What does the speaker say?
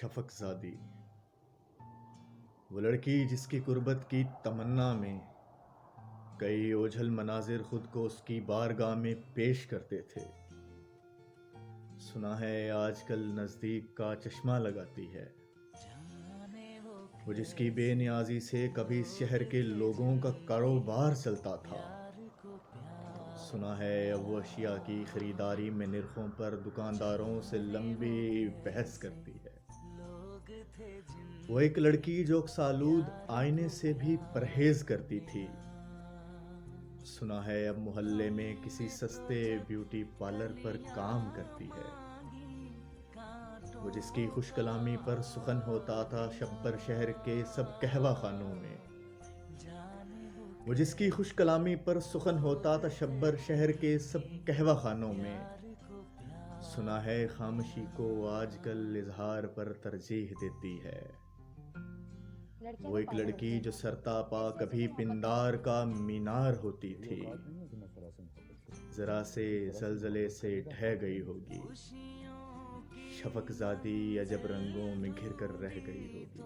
शफकज़ादी, वो लड़की जिसकी कुर्बत की तमन्ना में कई ओझल मनाजिर खुद को उसकी बारगाह में पेश करते थे। सुना है आजकल नज़दीक का चश्मा लगाती है, वो जिसकी बेनियाजी से कभी शहर के लोगों का कारोबार चलता था। सुना है अब वो अशिया की खरीदारी में निरखों पर दुकानदारों से लंबी बहस करती है। वो एक लड़की जो सालूद आईने से भी परहेज करती थी। सुना है अब मोहल्ले में किसी सस्ते ब्यूटी पार्लर पर काम करती है। वो जिसकी खुश कलामी पर सुखन होता था शब्बर शहर के सब कहवा खानों में। वो जिसकी खुश कलामी पर सुखन होता था शब्बर शहर के सब कहवा खानों में। सुना है खामोशी को आजकल इजहार पर तरजीह देती है। लड़कियां वो तो एक पागल होती लड़की हैं। जो सरतापा ऐसे ऐसे कभी तो मतलब पिंदार का मीनार होती ये थी, औकात नहीं है कि मैं सरासर मोहब्बत करूं। जरा से मुझे सरासर जलजले मोहब्बत से करने का ढह हक गई नहीं है। होगी। शफकजादी अजब रंगों में घिर कर रह गई होगी।